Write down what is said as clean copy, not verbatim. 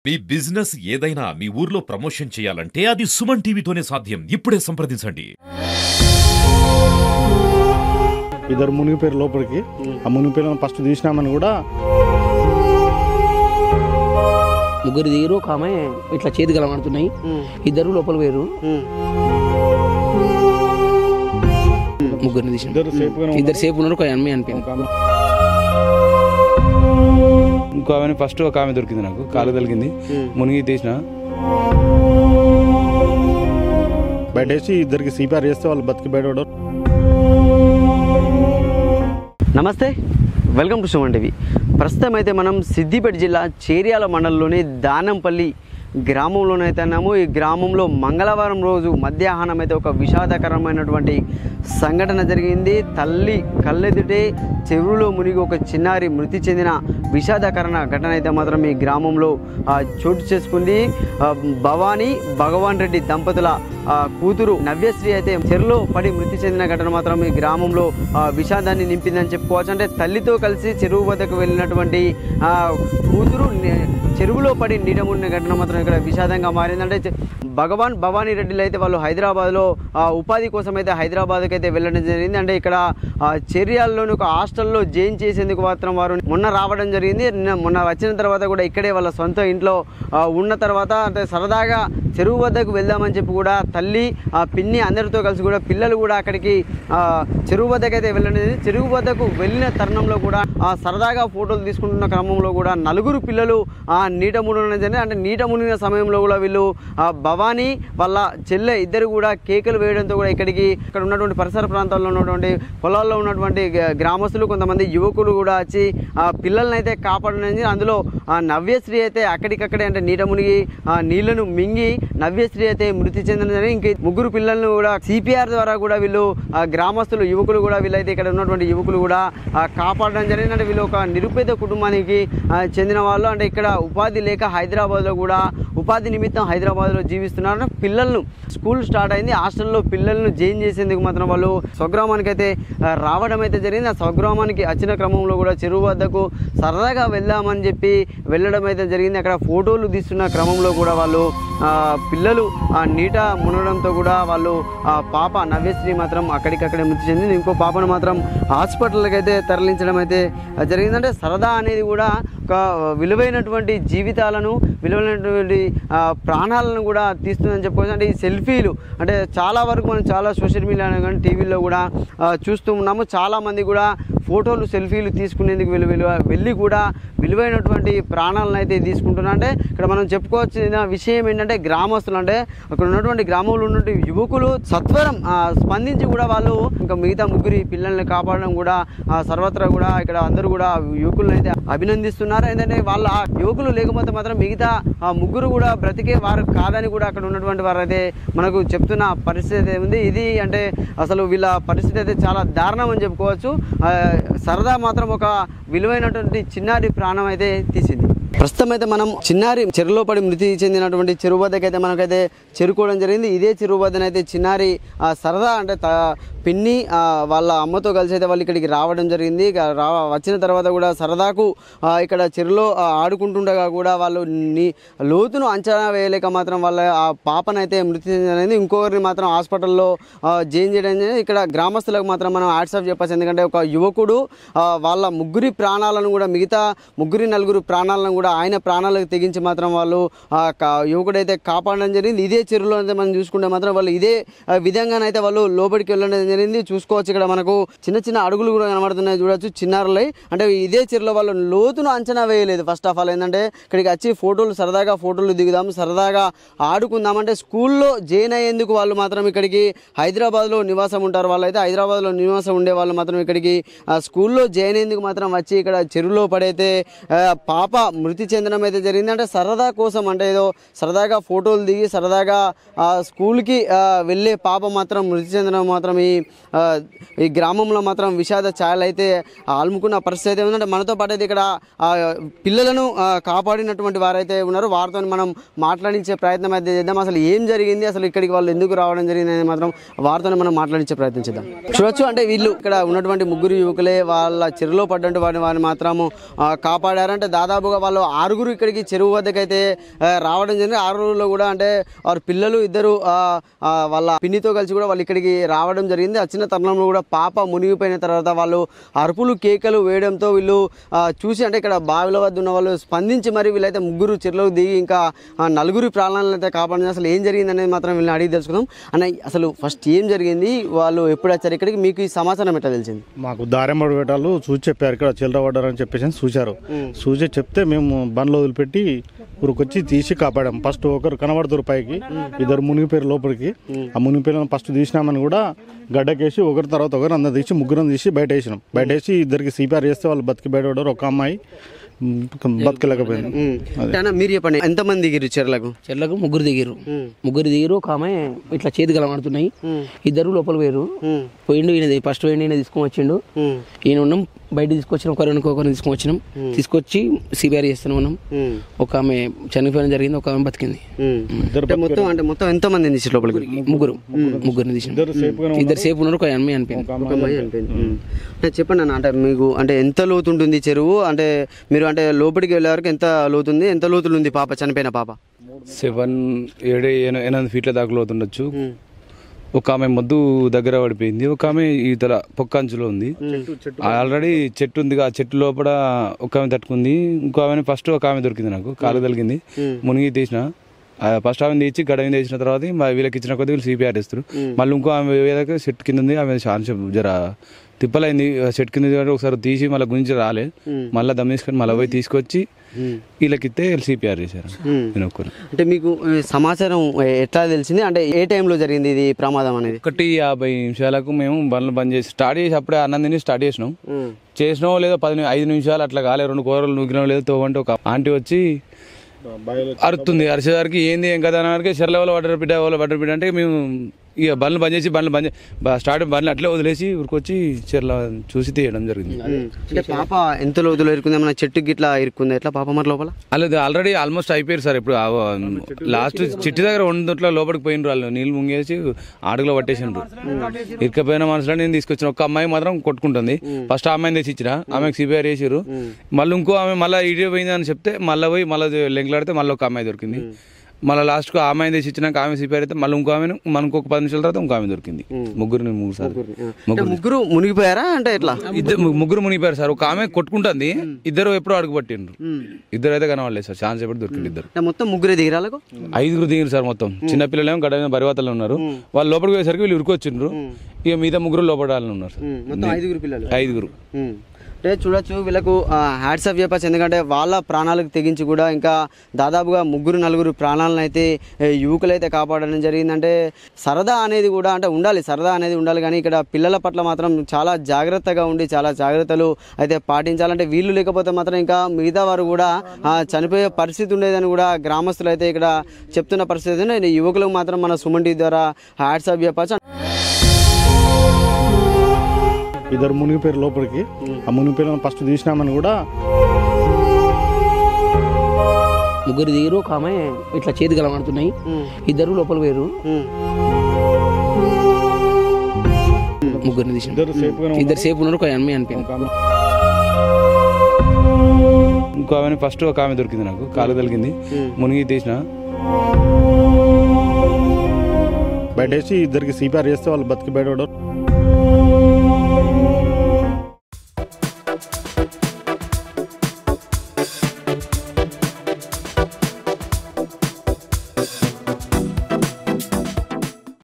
మీ business ఏదైనా మీ ఊర్లో promotion చేయాలంటే అది సుమన్ టీవీతోనే సాధ్యం. ఇప్పుడే సంప్రదించండి. ఇద్దరు మునిగిపోయారు లోపలికి. ఆ మునిగిపోయిన ఫస్ట్ తీసినామని కూడా ముగ్గురు దిగరు, ఒక ఆమె ఇట్లా చేతి గలమడుతున్నాయి, ఇద్దరు లోపల పోయారు. ముగ్గురిని తీసిన ఇద్దరు సేపు ఉన్నారు, ఒక అమ్మాయి అనిపోయింది. ఇంకో ఆమె ఫస్ట్ ఒక ఆమె దొరికింది, నాకు కాలు తగిలింది, మునిగి తీసిన బయటేసి ఇద్దరికి సిపిఆర్ చేస్తే వాళ్ళు బతికి బయట. నమస్తే, వెల్కమ్ టు సుమన్ టీవీ. ప్రస్తుతం అయితే మనం సిద్దిపేట జిల్లా చేర్యాల మండలంలోని దానంపల్లి గ్రామంలోనైతే ఉన్నాము. ఈ గ్రామంలో మంగళవారం రోజు మధ్యాహ్నం అయితే ఒక విషాదకరమైనటువంటి సంఘటన జరిగింది. తల్లి కళ్ళెదుటే చెరువులో మునిగి ఒక చిన్నారి మృతి చెందిన విషాదకరణ ఘటన అయితే మాత్రం ఈ గ్రామంలో చోటు చేసుకుంది. భవానీ భగవాన్ రెడ్డి దంపతుల కూతురు నవ్యశ్రీ అయితే చెరువులో పడి మృతి చెందిన ఘటన మాత్రం ఈ గ్రామంలో విషాదాన్ని నింపిందని చెప్పుకోవచ్చు. అంటే తల్లితో కలిసి చెరువు వద్దకు వెళ్ళినటువంటి కూతురు చెరువులో పడి నీడమున్న ఘటన మాత్రం ఇక్కడ విషాదంగా మారింది. అంటే భవానీ రెడ్డిలు అయితే వాళ్ళు హైదరాబాద్లో ఉపాధి కోసం అయితే హైదరాబాద్కి అయితే వెళ్ళడం జరిగింది. అంటే ఇక్కడ చేర్యాలలోని ఒక హాస్టల్లో జాయిన్ చేసేందుకు మాత్రం వారు మొన్న రావడం జరిగింది. మొన్న వచ్చిన తర్వాత కూడా ఇక్కడే వాళ్ళ సొంత ఇంట్లో ఉన్న తర్వాత అంటే సరదాగా చెరువు వద్దకు వెళ్దామని చెప్పి కూడా తల్లి పిన్ని అందరితో కలిసి కూడా పిల్లలు కూడా అక్కడికి చెరువు వద్దకు అయితే వెళ్ళడం జరిగింది. చెరువు వద్దకు వెళ్ళిన తరుణంలో కూడా సరదాగా ఫోటోలు తీసుకుంటున్న క్రమంలో కూడా నలుగురు పిల్లలు నీట మునగడం జరిగింది. అంటే నీట మునిగిన సమయంలో కూడా వీళ్ళు భవానీ వాళ్ళ చెల్లె ఇద్దరు కూడా కేకలు వేయడంతో కూడా ఇక్కడ ఉన్నటువంటి పరిసర ప్రాంతాల్లో ఉన్నటువంటి పొలాల్లో ఉన్నటువంటి గ్రామస్తులు కొంతమంది యువకులు కూడా వచ్చి పిల్లల్ని అయితే కాపాడడం జరిగింది. అందులో నవ్యశ్రీ అయితే అక్కడికక్కడే అంటే నీట మునిగి నీళ్లను మింగి నవ్యశ్రీ అయితే మృతి చెందడం జరిగింది. ఇంక ముగ్గురు పిల్లలను కూడా సిపిఆర్ ద్వారా కూడా వీళ్ళు గ్రామస్తులు యువకులు కూడా వీళ్ళైతే ఇక్కడ ఉన్నటువంటి యువకులు కూడా కాపాడడం జరిగింది. అంటే వీళ్ళు ఒక నిరుపేద కుటుంబానికి చెందిన వాళ్ళు. అంటే ఇక్కడ ఉపాధి లేక హైదరాబాద్లో కూడా ఉపాధి నిమిత్తం హైదరాబాద్లో జీవిస్తున్నారు. పిల్లలను స్కూల్ స్టార్ట్ అయింది, హాస్టల్లో పిల్లలను జాయిన్ చేసేందుకు మాత్రం వాళ్ళు స్వగ్రామానికి అయితే రావడం అయితే జరిగింది. ఆ స్వగ్రామానికి వచ్చిన క్రమంలో కూడా చెరువు వద్దకు సరదాగా వెళ్దామని చెప్పి వెళ్ళడం అయితే జరిగింది. అక్కడ ఫోటోలు తీస్తున్న క్రమంలో కూడా వాళ్ళు పిల్లలు నీట మునగడంతో కూడా వాళ్ళు పాప నవ్యశ్రీ మాత్రం అక్కడికక్కడే మృతి చెందింది. ఇంకో పాపను మాత్రం హాస్పిటల్కి అయితే తరలించడం అయితే జరిగిందంటే సరదా అనేది కూడా ఒక విలువైనటువంటి జీవితాలను విలువైనటువంటి ప్రాణాలను కూడా తీస్తుందని చెప్పుకోవచ్చు. అంటే ఈ సెల్ఫీలు అంటే చాలా వరకు మనం చాలా సోషల్ మీడియాలో కానీ టీవీలో కూడా చూస్తూ ఉన్నాము. చాలామంది కూడా ఫోటోలు సెల్ఫీలు తీసుకునేందుకు వెళ్ళి కూడా విలువైనటువంటి ప్రాణాలను అయితే తీసుకుంటున్నా. అంటే ఇక్కడ మనం చెప్పుకోవాల్సిన విషయం ఏంటంటే గ్రామస్తులు అంటే అక్కడ ఉన్నటువంటి గ్రామంలో ఉన్నటువంటి యువకులు సత్వరం స్పందించి కూడా వాళ్ళు ఇంకా మిగతా ముగ్గురి పిల్లల్ని కాపాడడం కూడా సర్వత్రా కూడా ఇక్కడ అందరూ కూడా యువకులను అయితే అభినందిస్తున్నారు. ఏంటంటే వాళ్ళ యువకులు లేకపోతే మాత్రం మిగతా ముగ్గురు కూడా బ్రతికే వారు కాదని కూడా అక్కడ ఉన్నటువంటి వారు అయితే మనకు చెప్తున్న పరిస్థితి ఉంది. ఇది అంటే అసలు వీళ్ళ పరిస్థితి అయితే చాలా దారుణం అని చెప్పుకోవచ్చు. సరదా మాత్రం ఒక విలువైనటువంటి చిన్నారి ప్రాణం అయితే తీసింది. ప్రస్తుతం అయితే మనం చిన్నారి చెరువులో పడి మృతి చెందినటువంటి చెరువు వద్దకైతే మనకైతే చేరుకోవడం జరిగింది. ఇదే చెరువు వద్దనైతే చిన్నారి సరదా అంటే పిన్ని వాళ్ళ అమ్మతో కలిసి అయితే వాళ్ళు ఇక్కడికి రావడం జరిగింది. వచ్చిన తర్వాత కూడా సరదాకు ఇక్కడ చెరువులో ఆడుకుంటుండగా కూడా వాళ్ళు లోతును అంచనా వేయలేక మాత్రం వాళ్ళ ఆ పాపనైతే మృతి చెందింది. ఇంకొకరిని మాత్రం హాస్పిటల్లో జాయిన్ చేయడం జరిగింది. ఇక్కడ గ్రామస్తులకు మాత్రం మనం హ్యాట్సాఫ్ చెప్పచ్చు. ఎందుకంటే ఒక యువకుడు వాళ్ళ ముగ్గురి ప్రాణాలను కూడా మిగతా నలుగురు ప్రాణాలను కూడా ఆయన ప్రాణాలకు తెగించి మాత్రం వాళ్ళు యువకుడైతే కాపాడడం జరిగింది. ఇదే చెరువులో అయితే మనం చూసుకుంటే మాత్రం వాళ్ళు ఇదే విధంగానైతే వాళ్ళు లోపలికి వెళ్ళడం జరిగింది. చూసుకోవచ్చు ఇక్కడ మనకు చిన్న చిన్న అడుగులు కూడా కనబడుతున్నాయి, చూడవచ్చు చిన్నారులై. అంటే ఇదే చెరువులో వాళ్ళు లోతును అంచనా వేయలేదు. ఫస్ట్ ఆఫ్ ఆల్ ఏంటంటే ఇక్కడికి వచ్చి సరదాగా ఫోటోలు దిగుదాం, సరదాగా ఆడుకుందాం అంటే స్కూల్లో జాయిన్ అయ్యేందుకు వాళ్ళు మాత్రం ఇక్కడికి హైదరాబాద్లో నివాసం ఉంటారు. వాళ్ళైతే హైదరాబాద్లో నివాసం ఉండే వాళ్ళు మాత్రం ఇక్కడికి స్కూల్లో జాయిన్ అయ్యేందుకు మాత్రం వచ్చి ఇక్కడ చెరువులో పడైతే పాప మృతి చెందడం అయితే జరిగింది. అంటే సరదా కోసం అంటే ఏదో సరదాగా ఫోటోలు దిగి సరదాగా స్కూల్కి వెళ్ళే పాప మాత్రం మృతి చెందడం మాత్రం ఈ గ్రామంలో మాత్రం విషాద ఛాయలు అయితే ఆల్ముకున్న పరిస్థితి అయితే ఉందంటే మనతో పాటు అయితే ఇక్కడ పిల్లలను కాపాడినటువంటి వారైతే ఉన్నారు. వారితో మనం మాట్లాడించే ప్రయత్నం అయితే చేద్దాం. అసలు ఏం జరిగింది, అసలు ఇక్కడికి వాళ్ళు ఎందుకు రావడం జరిగింది అనేది మాత్రం వారితో మనం మాట్లాడించే ప్రయత్నం చేద్దాం. చూడొచ్చు అంటే వీళ్ళు ఇక్కడ ఉన్నటువంటి ముగ్గురు యువకులే వాళ్ళ చెరువులో పడ్డంటే వారిని మాత్రము కాపాడారంటే దాదాపుగా వాళ్ళు ఆరుగురు ఇక్కడికి చెరువు వద్దకు అయితే రావడం జరిగింది. ఆరుగురులో కూడా అంటే వారి పిల్లలు ఇద్దరు వాళ్ళ పిన్నితో కలిసి కూడా వాళ్ళు ఇక్కడికి రావడం జరిగింది. వచ్చిన తరుణంలో కూడా పాప మునిగిపోయిన తర్వాత వాళ్ళు అరుపులు కేకలు వేయడంతో వీళ్ళు చూసి అంటే ఇక్కడ బావిల వద్ద ఉన్న వాళ్ళు స్పందించి మరి వీళ్ళైతే ముగ్గురు చెరువులోకి దిగి ఇంకా నలుగురి ప్రాణాలను అయితే కాపాడింది. అసలు ఏం జరిగింది అనేది మాత్రం వీళ్ళని అడిగి తెలుసుకుందాం. అన్న అసలు ఫస్ట్ ఏం జరిగింది, వాళ్ళు ఎప్పుడు వచ్చారు ఇక్కడికి, మీకు ఈ సమాచారం ఎట్లా తెలిసింది? మాకు దారెంబడి వేటాలు చూసి చెప్పారు, ఇక్కడ చిల్లర పడ్డారని చెప్పేసి చూశారు. చూసి చెప్తే మేము బండ్లో వదిలిపెట్టి ఊరికొచ్చి తీసి కాపాడాం. ఫస్ట్ ఒకరు కనబడుతారు పైకి, ఇద్దరు మునిగిపోయారు లోపలికి. ఆ మునిగిపోయిన ఫస్ట్ తీసినామని కూడా గడ్డకేసి ఒకరి తర్వాత ఒకరు అందరు తీసి ముగ్గురం తీసి బయట వేసినాం. బయట వేసి ఇద్దరికి సిపిఆర్ చేస్తే వాళ్ళు బతికి బయట పడ్డారు. ఒక అమ్మాయి బతకలేకపోయింది. మీరు చెప్పండి, ఎంతమంది దిగిరు చెర్లకు ముగ్గురు దిగిరు. ఒక ఆమె ఇట్లా చేతి కలబడుతున్నాయి. ఇద్దరు లోపల పోయారు. పోయిండు ఈయన ఫస్ట్ పోయిండు, ఈయన తీసుకొని వచ్చిండు. ఈయన ఉన్నాం బయట తీసుకొచ్చినాం, ఒకరిని తీసుకొని వచ్చినాం. తీసుకొచ్చి సిబిఆర్ చేస్తూనే ఉన్నాం. ఒక ఆమె చనిపోవడం జరిగింది, ఒక ఆమె బతికింది. మొత్తం ఎంతమంది తీసి లోపలికి? ముగ్గురిని తీసిన. ఇద్దరు సేపు ఉన్నారు, ఒక అమ్మాయి అనిపోయింది. చెప్పండి అన్న, అంటే మీకు అంటే ఎంత లోతు ఉంటుంది చెరువు? అంటే మీరు అంటే లోపలికి వెళ్ళే వరకు ఎంత లోతుంది, ఎంత లోతులు ఉంది పాప, చనిపోయిన పాప? 7-8 ఫీట్ల దాకా లోతుండొచ్చు. ఒక ఆమె మొద్దు దగ్గర పడిపోయింది, ఒక ఆమె ఇతర పొక్కంచులో ఉంది. ఆల్రెడీ చెట్టు ఉంది, ఆ చెట్టు లోపల ఒక ఆమె తట్టుకుంది. ఇంకో ఆమె ఫస్ట్ ఒక ఆమె దొరికింది, నాకు కాలు తగిలింది, మునిగి తీసిన. ఫస్ట్ ఆమె తీసి గడవి తీసిన తర్వాత వీళ్ళకి ఇచ్చిన కొద్ది వీళ్ళు సిపిఆర్ ఇస్తారు. మళ్ళీ ఇంకో ఆమె వేదాక చెట్టు కింద ఉంది, ఆమె ఛాన్స్ జర తిప్పలైంది. చెట్టు కింద ఒకసారి తీసి మళ్ళీ గురించి రాలే, మళ్ళీ దమ్ తీసుకొని మళ్ళీ పోయి తీసుకొచ్చి వీళ్ళకిస్తే సిపిఆర్ చేశారు. అంటే మీకు సమాచారం ఎట్లా తెలిసింది, అంటే ఏ టైంలో జరిగింది ఇది ప్రమాదం అనేది? 1:50 మేము బండ్లు బంద్ చేసి స్టార్ట్ చేసి అప్పుడే అన్నం తిని స్టార్ట్ చేసినాం లేదో 5 నిమిషాలు అట్లా కాలే, 2 కూరలు నూకినాం లేదో తోవంటే ఒక ఆంటీ వచ్చి అరుతుంది. అరిచేసరికి ఏంది ఏం కదా అన్నకి చెర్ల వాటర్ బిడ్డ అంటే మేము ఇక బండ్లు బంద్ చేసి స్టార్ట్ బండ్లు అట్లే వదిలేసి ఊరికొచ్చి చెర్ల చూసి తీయడం జరిగింది. పాప ఎంత లోతులో ఇరుకుంది, ఏమన్నా చెట్టు గిట్లా ఇరుకుంది ఎట్లా పాప మరి లోపల? అలా ఆల్రెడీ ఆల్మోస్ట్ అయిపోయారు సార్. ఇప్పుడు లాస్ట్ చిట్టి దగ్గర 2 లోపలికి పోయినరు, వాళ్ళు నీళ్ళు ముంగేసి ఆడుగులో పట్టేసినారు. ఇరుకపోయిన మనుషులు నేను తీసుకొచ్చిన. ఒక అమ్మాయి మాత్రం కొట్టుకుంటుంది. ఫస్ట్ ఆ అమ్మాయిని తెచ్చి ఇచ్చిన, ఆమెకు సిపిఆర్ చేసారు. మళ్ళీ ఇంకో ఆమె మళ్ళీ ఇడియో పోయింది అని చెప్తే మళ్ళీ పోయి మళ్ళీ లెంకులాడితే మళ్ళీ ఒక అమ్మాయి దొరికింది. మళ్ళీ లాస్ట్కు ఆమె తెచ్చి ఇచ్చినాక ఆమె సిపిఆర్ అయితే మళ్ళీ ఇంకో ఆమెను మనకు ఒక 10 నిమిషాల తర్వాత ఇంకో ఆమె దొరికింది. ముగ్గురు మునిగిపోయారా అంటే ఎట్లా? ముగ్గురు మునిగిపోయారు సార్. ఒక ఆమె కొట్టుకుంటుంది, ఇద్దరు ఎప్పుడో అడుగు పట్టిండ్రు. ఇద్దరు అయితే కనవాలేదు సార్, ఛాన్స్ ఎప్పుడు దొరికింది. ఇద్దరు మొత్తం ముగ్గురే దిగిరాలకు 5 దిగిరు సార్. మొత్తం చిన్నపిల్లలు ఏమో గడ బరివాతలు ఉన్నారు. వాళ్ళు లోపలికి పోయేసరికి వీళ్ళు ఉరికొచ్చిండ్రు. ఇక మిగతా 3 లోపల ఉన్నారు సార్. 5 అంటే చూడొచ్చు, వీళ్ళకు హ్యాట్స్ ఆఫ్ చెప్పచ్చు. ఎందుకంటే వాళ్ళ ప్రాణాలకు తెగించి కూడా ఇంకా దాదాపుగా 3-4 ప్రాణాలను అయితే యువకులు అయితే కాపాడడం జరిగిందంటే సరదా అనేది కూడా అంటే ఉండాలి, సరదా అనేది ఉండాలి. కానీ ఇక్కడ పిల్లల పట్ల మాత్రం చాలా జాగ్రత్తగా ఉండి చాలా జాగ్రత్తలు అయితే పాటించాలంటే వీళ్ళు లేకపోతే మాత్రం ఇంకా మిగతా వారు కూడా చనిపోయే పరిస్థితి ఉండేదని కూడా గ్రామస్తులు అయితే ఇక్కడ చెప్తున్న పరిస్థితి. యువకులకు మాత్రం మన సుమన్ టీవీ ద్వారా హ్యాట్స్ ఆఫ్ చెప్పచ్చు. ఇద్దరు మునిగిపోయారు లోపలికి. ఆ మునిగిపోయిన ఫస్ట్ తీసినామని కూడా ముగ్గురు దిగిరు. ఒక ఆమె ఇట్లా చేతి కలబడుతున్నాయి. ఇద్దరు లోపల పోయారు. ముగ్గురిని తీసిన. ఇద్దరు సేపు ఉన్నారు, ఒక అమ్మాయి అనిపోయింది. ఇంకో ఆమె ఫస్ట్ ఒక ఆమె దొరికింది, నాకు కాలు తగిలింది, మునిగి తీసిన. బయట వేసి ఇద్దరికి సిపిఆర్ చేస్తే వాళ్ళు బతికి బయట